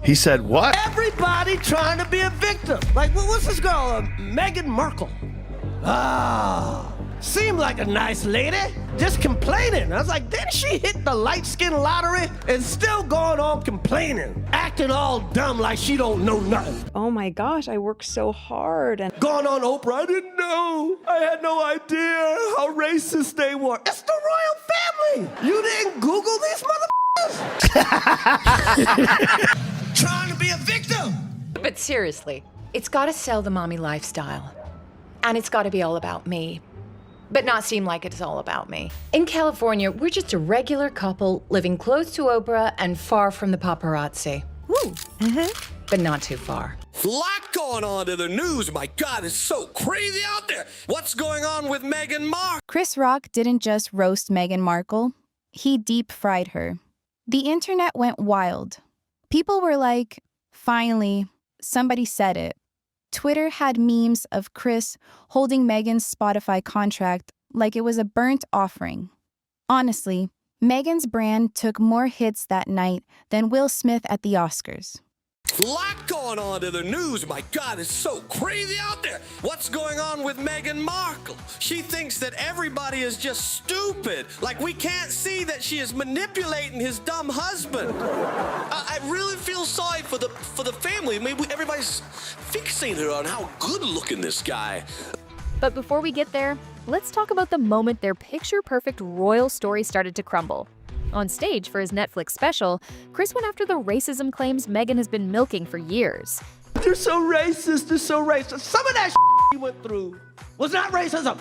He said what? Everybody trying to be a victim. Like, what's this girl, Meghan Markle? Seemed like a nice lady, just complaining. I was like, didn't she hit the light skin lottery and still going on complaining, acting all dumb like she don't know nothing? Oh my gosh, I worked so hard and going on Oprah, I didn't know. I had no idea how racist they were. It's the royal family. You didn't Google these motherfuckers? Trying to be a victim. But seriously, it's gotta sell the mommy lifestyle. And it's gotta be all about me. But not seem like it's all about me. In California, we're just a regular couple living close to Oprah and far from the paparazzi. woo. But not too far. Lot going on to the news. My God, it's so crazy out there. What's going on with Meghan Markle? Chris Rock didn't just roast Meghan Markle, he deep-fried her. The internet went wild. People were like, finally, somebody said it. Twitter had memes of Chris holding Meghan's Spotify contract like it was a burnt offering. Honestly, Meghan's brand took more hits that night than Will Smith at the Oscars. Lot going on to the news. My God, it's so crazy out there. What's going on with Meghan Markle? She thinks that everybody is just stupid. Like we can't see that she is manipulating his dumb husband. I really feel sorry for the family. Maybe everybody's fixated on how good looking this guy. But before we get there, let's talk about the moment their picture-perfect royal story started to crumble. On stage for his Netflix special, Chris went after the racism claims Meghan has been milking for years. They're so racist, they're so racist. Some of that he went through was not racism.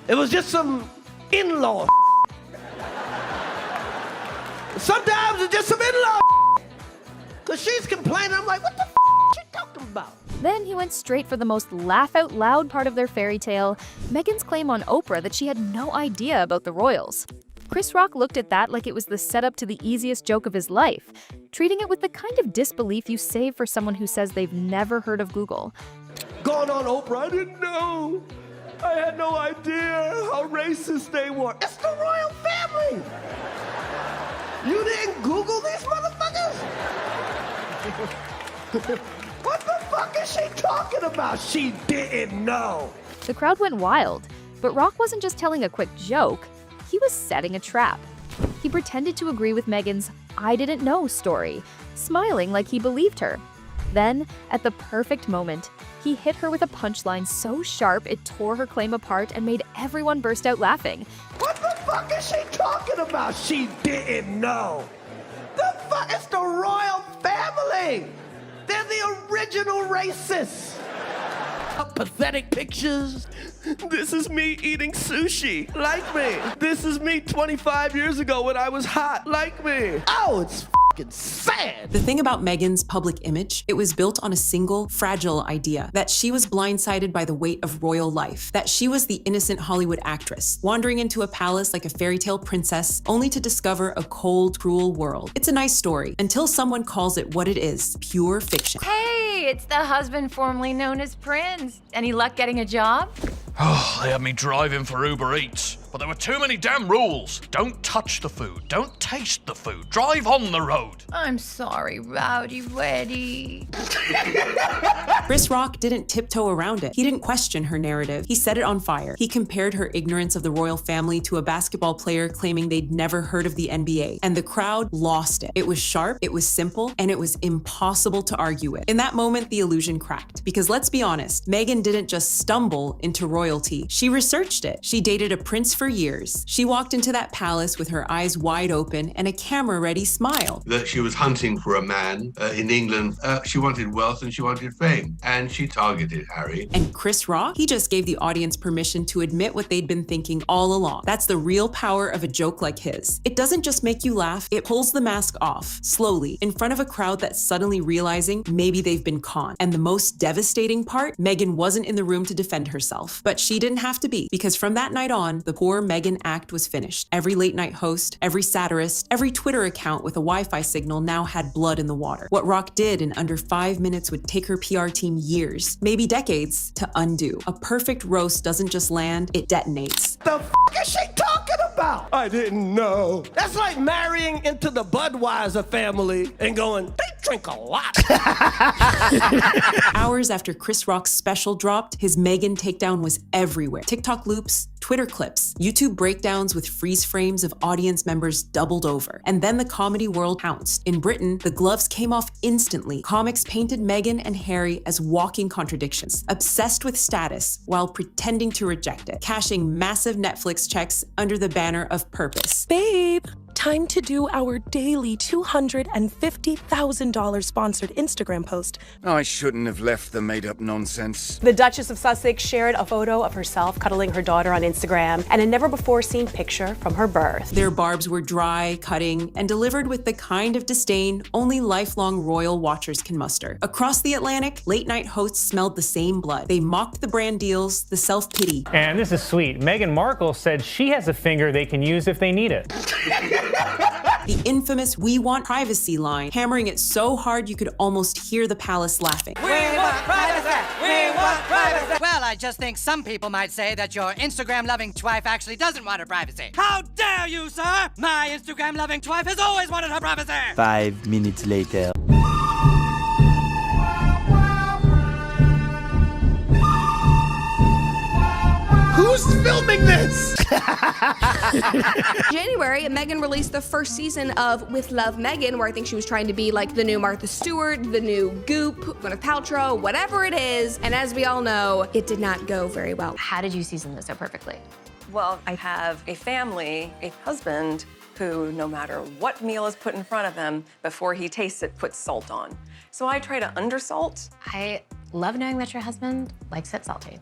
It was just some in-law. Sometimes it's just some in-law. Cause she's complaining, I'm like, what the she talking about? Then he went straight for the most laugh-out-loud part of their fairy tale, Meghan's claim on Oprah that she had no idea about the royals. Chris Rock looked at that like it was the setup to the easiest joke of his life, treating it with the kind of disbelief you save for someone who says they've never heard of Google. Going on Oprah, I didn't know. I had no idea how racist they were. It's the royal family. You didn't Google these motherfuckers? What the fuck is she talking about? She didn't know. The crowd went wild, but Rock wasn't just telling a quick joke. He was setting a trap. He pretended to agree with Meghan's "I didn't know" story, smiling like he believed her. Then, at the perfect moment, he hit her with a punchline so sharp it tore her claim apart and made everyone burst out laughing. What the fuck is she talking about? She didn't know. The fuck? It's the royal family. They're the original racists. Pathetic pictures. This is me eating sushi. Like me. This is me 25 years ago when I was hot. Like me. Oh, it's fucking sad. The thing about Meghan's public image, it was built on a single, fragile idea that she was blindsided by the weight of royal life, that she was the innocent Hollywood actress, wandering into a palace like a fairy tale princess, only to discover a cold, cruel world. It's a nice story, until someone calls it what it is, pure fiction. Hey, it's the husband formerly known as Prince. Any luck getting a job? Oh, they had me driving for Uber Eats, but there were too many damn rules. Don't touch the food, don't taste the food, drive on the road. I'm sorry, Rowdy Reddy. Chris Rock didn't tiptoe around it. He didn't question her narrative. He set it on fire. He compared her ignorance of the royal family to a basketball player claiming they'd never heard of the NBA. And the crowd lost it. It was sharp, it was simple, and it was impossible to argue with. In that moment, the illusion cracked. Because let's be honest, Meghan didn't just stumble into royalty. She researched it. She dated a prince for years. She walked into that palace with her eyes wide open and a camera-ready smile. That she was hunting for a man in England. She wanted wealth and she wanted fame. And she targeted Harry. And Chris Rock? He just gave the audience permission to admit what they'd been thinking all along. That's the real power of a joke like his. It doesn't just make you laugh, it pulls the mask off, slowly, in front of a crowd that's suddenly realizing maybe they've been conned. And the most devastating part? Meghan wasn't in the room to defend herself. But she didn't have to be, because from that night on, the poor Meghan act was finished. Every late night host, every satirist, every Twitter account with a Wi-Fi signal now had blood in the water. What Rock did in under 5 minutes would take her PR team years, maybe decades, to undo. A perfect roast doesn't just land, it detonates. The fuck is she talking about? I didn't know. That's like marrying into the Budweiser family and going, they drink a lot. Hours after Chris Rock's special dropped, his Meghan takedown was everywhere. TikTok loops, Twitter clips, YouTube breakdowns with freeze frames of audience members doubled over. And then the comedy world pounced. In Britain, the gloves came off instantly. Comics painted Meghan and Harry as walking contradictions, obsessed with status while pretending to reject it, cashing massive Netflix checks under the banner of purpose. Babe, time to do our daily $250,000 sponsored Instagram post. I shouldn't have left the made-up nonsense. The Duchess of Sussex shared a photo of herself cuddling her daughter on Instagram and a never-before-seen picture from her birth. Their barbs were dry, cutting, and delivered with the kind of disdain only lifelong royal watchers can muster. Across the Atlantic, late-night hosts smelled the same blood. They mocked the brand deals, the self-pity. And this is sweet. Meghan Markle said she has a finger they can use if they need it. The infamous "We want privacy" line, hammering it so hard you could almost hear the palace laughing. We want privacy! We want privacy! Well, I just think some people might say that your Instagram-loving twife actually doesn't want her privacy. How dare you, sir? My Instagram-loving twife has always wanted her privacy! 5 minutes later. Who's filming this? January, Meghan released the first season of With Love, Meghan, where I think she was trying to be like the new Martha Stewart, the new Goop, Gwyneth Paltrow, whatever it is. And as we all know, it did not go very well. How did you season this so perfectly? Well, I have a family, a husband, who no matter what meal is put in front of him, before he tastes it, puts salt on. So I try to undersalt. I love knowing that your husband likes it salty.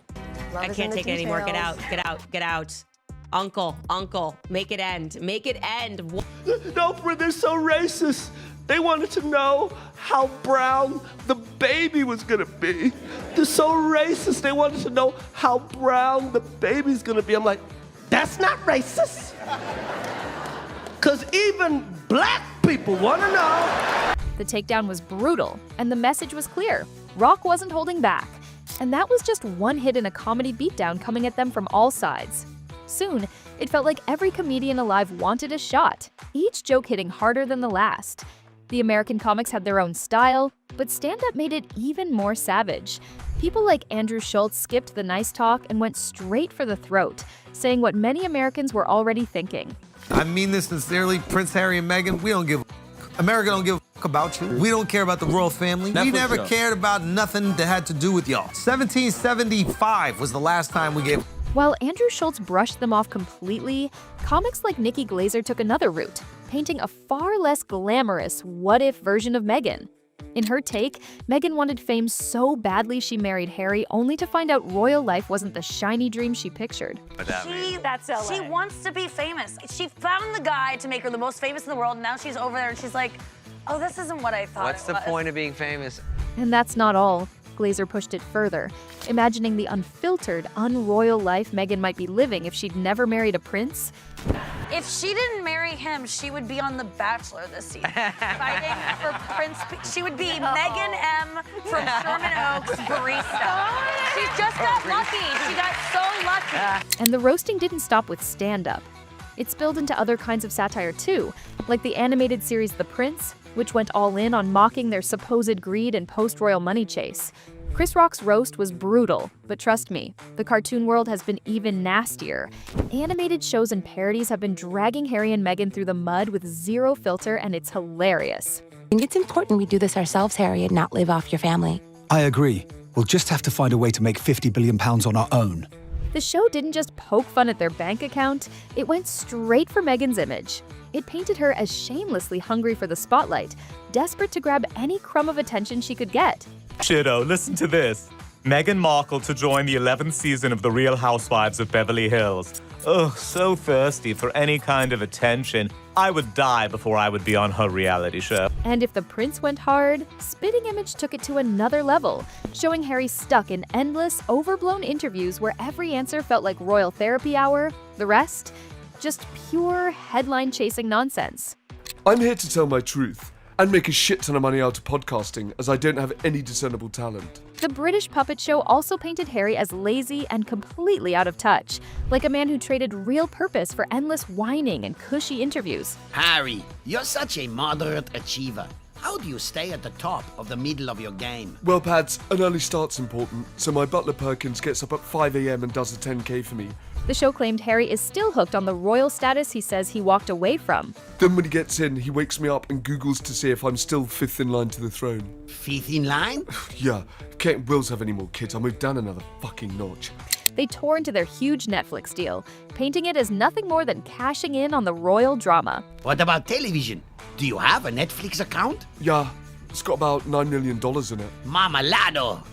I can't take it anymore. Get out, get out, get out. Uncle, make it end. Make it end. No, they're so racist. They wanted to know how brown the baby was gonna be. They're so racist. They wanted to know how brown the baby's gonna be. I'm like, that's not racist. Because even black people wanna know. The takedown was brutal, and the message was clear. Rock wasn't holding back. And that was just one hit in a comedy beatdown coming at them from all sides. Soon, it felt like every comedian alive wanted a shot, each joke hitting harder than the last. The American comics had their own style, but stand-up made it even more savage. People like Andrew Schultz skipped the nice talk and went straight for the throat, saying what many Americans were already thinking. I mean this sincerely, Prince Harry and Meghan, we don't give a America don't give a about you. We don't care about the royal family. We never cared about nothing that had to do with y'all. 1775 was the last time we gave. While Andrew Schultz brushed them off completely, comics like Nikki Glaser took another route, painting a far less glamorous what-if version of Meghan. In her take, Meghan wanted fame so badly she married Harry only to find out royal life wasn't the shiny dream she pictured. She wants to be famous. She found the guy to make her the most famous in the world, and now she's over there and she's like, oh, this isn't what I thought. What's the point of being famous? And that's not all. Glaser pushed it further, imagining the unfiltered, unroyal life Meghan might be living if she'd never married a prince. If she didn't marry him, she would be on The Bachelor this season, fighting for Prince. She would be Megan M. from Sherman Oaks barista. She just got lucky. She got so lucky. And the roasting didn't stop with stand-up. It spilled into other kinds of satire too, like the animated series The Prince, which went all in on mocking their supposed greed and post-royal money chase. Chris Rock's roast was brutal, but trust me, the cartoon world has been even nastier. Animated shows and parodies have been dragging Harry and Meghan through the mud with zero filter, and it's hilarious. I think it's important we do this ourselves, Harry, and not live off your family. I agree. We'll just have to find a way to make £50 billion on our own. The show didn't just poke fun at their bank account, it went straight for Meghan's image. It painted her as shamelessly hungry for the spotlight, desperate to grab any crumb of attention she could get. Kiddo, listen to this. Meghan Markle to join the 11th season of The Real Housewives of Beverly Hills. Ugh, so thirsty for any kind of attention. I would die before I would be on her reality show. And if the prince went hard, Spitting Image took it to another level, showing Harry stuck in endless, overblown interviews where every answer felt like royal therapy hour. The rest? Just pure headline-chasing nonsense. I'm here to tell my truth and make a shit ton of money out of podcasting, as I don't have any discernible talent. The British puppet show also painted Harry as lazy and completely out of touch, like a man who traded real purpose for endless whining and cushy interviews. Harry, you're such a moderate achiever. How do you stay at the top of the middle of your game? Well, Pads, an early start's important, so my butler Perkins gets up at 5 a.m. and does a 10K for me. The show claimed Harry is still hooked on the royal status he says he walked away from. Then when he gets in, he wakes me up and Googles to see if I'm still 5th in line to the throne. 5th in line? Yeah, Kate and Will's have any more kids, I'll move down another fucking notch. They tore into their huge Netflix deal, painting it as nothing more than cashing in on the royal drama. What about television? Do you have a Netflix account? Yeah, it's got about $9 million in it. Mamalado!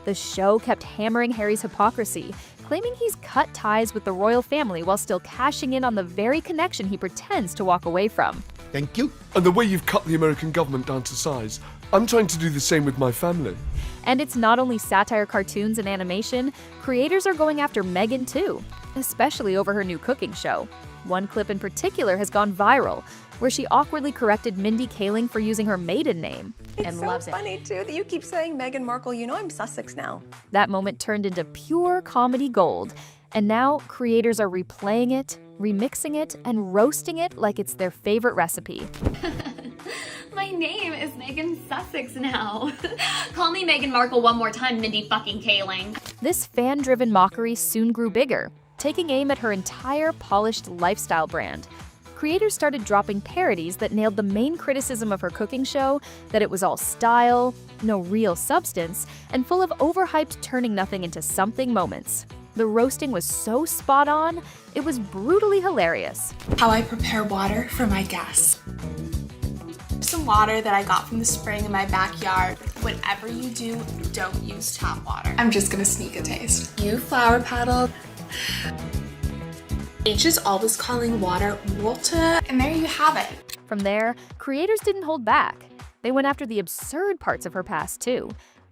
The show kept hammering Harry's hypocrisy, claiming he's cut ties with the royal family while still cashing in on the very connection he pretends to walk away from. Thank you. And the way you've cut the American government down to size, I'm trying to do the same with my family. And it's not only satire cartoons and animation, creators are going after Meghan too, especially over her new cooking show. One clip in particular has gone viral, where she awkwardly corrected Mindy Kaling for using her maiden name. It's so funny, too, that you keep saying Meghan Markle. You know I'm Sussex now. That moment turned into pure comedy gold, and now creators are replaying it, remixing it, and roasting it like it's their favorite recipe. My name is Megan Sussex now. Call me Meghan Markle one more time, Mindy fucking Kaling. This fan-driven mockery soon grew bigger, taking aim at her entire polished lifestyle brand. Creators started dropping parodies that nailed the main criticism of her cooking show, that it was all style, no real substance, and full of overhyped turning nothing into something moments. The roasting was so spot on, it was brutally hilarious. How I prepare water for my guests. Some water that I got from the spring in my backyard. Whatever you do, don't use tap water. I'm just gonna sneak a taste. You flower petal. H is always calling water water, and there you have it. From there, creators didn't hold back. They went after the absurd parts of her past too.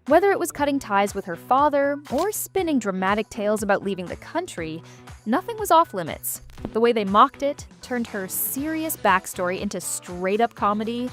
Whether it was cutting ties with her father or spinning dramatic tales about leaving the country, nothing was off limits. The way they mocked it turned her serious backstory into straight-up comedy.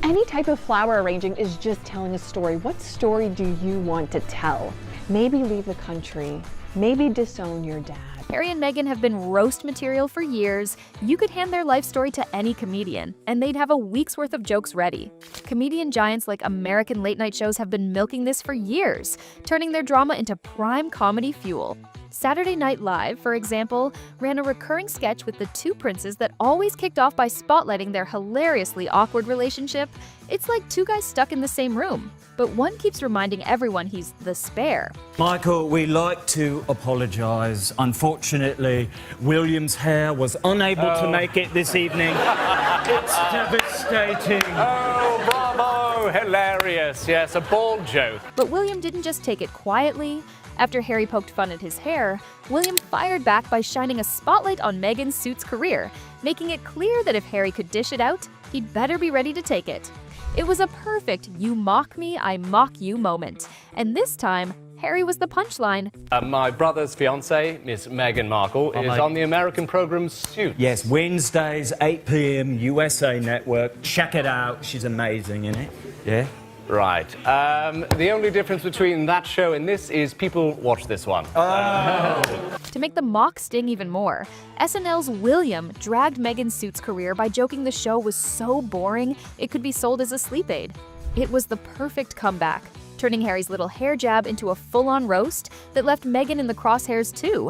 Any type of flower arranging is just telling a story. What story do you want to tell? Maybe leave the country. Maybe disown your dad. Harry and Meghan have been roast material for years. You could hand their life story to any comedian, and they'd have a week's worth of jokes ready. Comedian giants like American late-night shows have been milking this for years, turning their drama into prime comedy fuel. Saturday Night Live, for example, ran a recurring sketch with the two princes that always kicked off by spotlighting their hilariously awkward relationship. It's like two guys stuck in the same room, but one keeps reminding everyone he's the spare. Michael, we'd like to apologise. Unfortunately, William's hair was unable to make it this evening. It's devastating. Oh, bravo! Hilarious. Yes, a bald joke. But William didn't just take it quietly. After Harry poked fun at his hair, William fired back by shining a spotlight on Meghan's suit's career, making it clear that if Harry could dish it out, he'd better be ready to take it. It was a perfect you mock me, I mock you moment. And this time, Harry was the punchline. My brother's fiancée, Miss Meghan Markle, is on the American program Suits. Yes, Wednesdays, 8 p.m, USA Network. Check it out. She's amazing in it. Yeah? Right. The only difference between that show and this is people watch this one. To make the mock sting even more, SNL's William dragged Meghan Suit's career by joking the show was so boring it could be sold as a sleep aid. It was the perfect comeback, turning Harry's little hair jab into a full-on roast that left Meghan in the crosshairs too.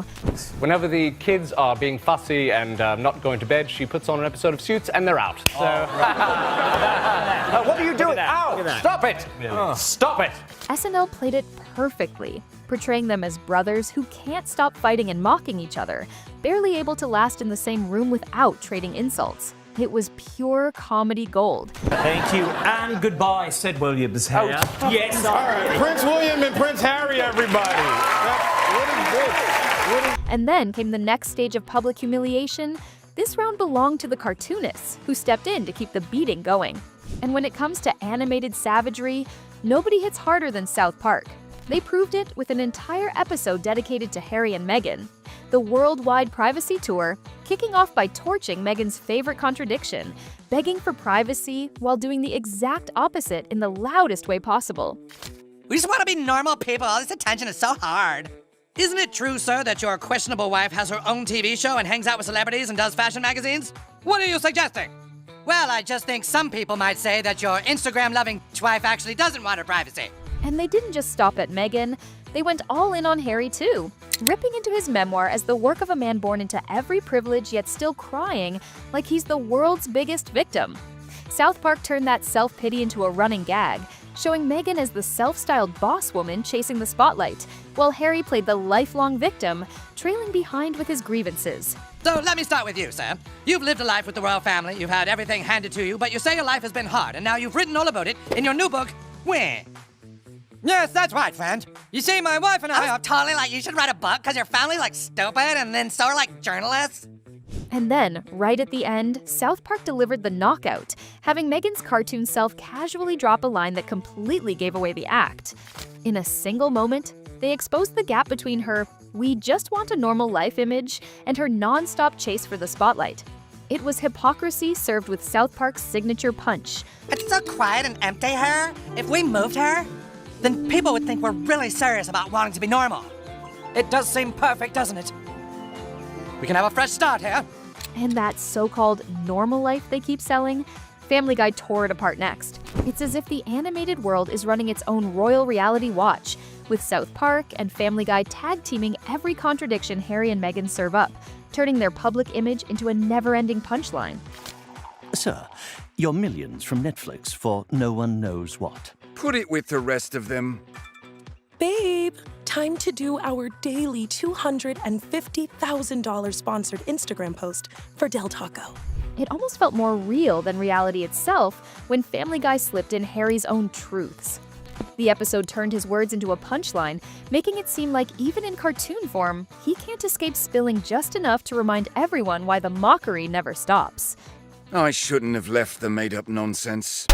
Whenever the kids are being fussy and not going to bed, she puts on an episode of Suits and they're out. So... what are you doing? Ow! Stop it! Stop it! SNL played it perfectly, portraying them as brothers who can't stop fighting and mocking each other, barely able to last in the same room without trading insults. It was pure comedy gold. Thank you, and goodbye, said William's hair. Oh. Yes. All right, Prince William and Prince Harry, everybody. What is this? And then came the next stage of public humiliation. This round belonged to the cartoonists, who stepped in to keep the beating going. And when it comes to animated savagery, nobody hits harder than South Park. They proved it with an entire episode dedicated to Harry and Meghan. The worldwide privacy tour, kicking off by torching Meghan's favorite contradiction, begging for privacy while doing the exact opposite in the loudest way possible. We just want to be normal people. All this attention is so hard. Isn't it true, sir, that your questionable wife has her own TV show and hangs out with celebrities and does fashion magazines? What are you suggesting? Well, I just think some people might say that your Instagram-loving wife actually doesn't want her privacy. And they didn't just stop at Meghan. They went all in on Harry too, ripping into his memoir as the work of a man born into every privilege yet still crying like he's the world's biggest victim. South Park turned that self-pity into a running gag, showing Meghan as the self-styled boss woman chasing the spotlight, while Harry played the lifelong victim, trailing behind with his grievances. So let me start with you, sir. You've lived a life with the royal family, you've had everything handed to you, but you say your life has been hard, and now you've written all about it in your new book, Where? Yes, that's right, friend. You see, my wife and I are totally like, you should write a book because your family's like stupid, and then so are like journalists. And then, right at the end, South Park delivered the knockout, having Meghan's cartoon self casually drop a line that completely gave away the act. In a single moment, they exposed the gap between her "we just want a normal life" image and her non-stop chase for the spotlight. It was hypocrisy served with South Park's signature punch. It's so quiet and empty here. If we moved her, then people would think we're really serious about wanting to be normal. It does seem perfect, doesn't it? We can have a fresh start here. And that so-called normal life they keep selling? Family Guy tore it apart next. It's as if the animated world is running its own royal reality watch, with South Park and Family Guy tag-teaming every contradiction Harry and Meghan serve up, turning their public image into a never-ending punchline. Sir, your millions from Netflix for no one knows what. Put it with the rest of them. Babe, time to do our daily $250,000 sponsored Instagram post for Del Taco. It almost felt more real than reality itself when Family Guy slipped in Harry's own truths. The episode turned his words into a punchline, making it seem like even in cartoon form, he can't escape spilling just enough to remind everyone why the mockery never stops. I shouldn't have left the made-up nonsense.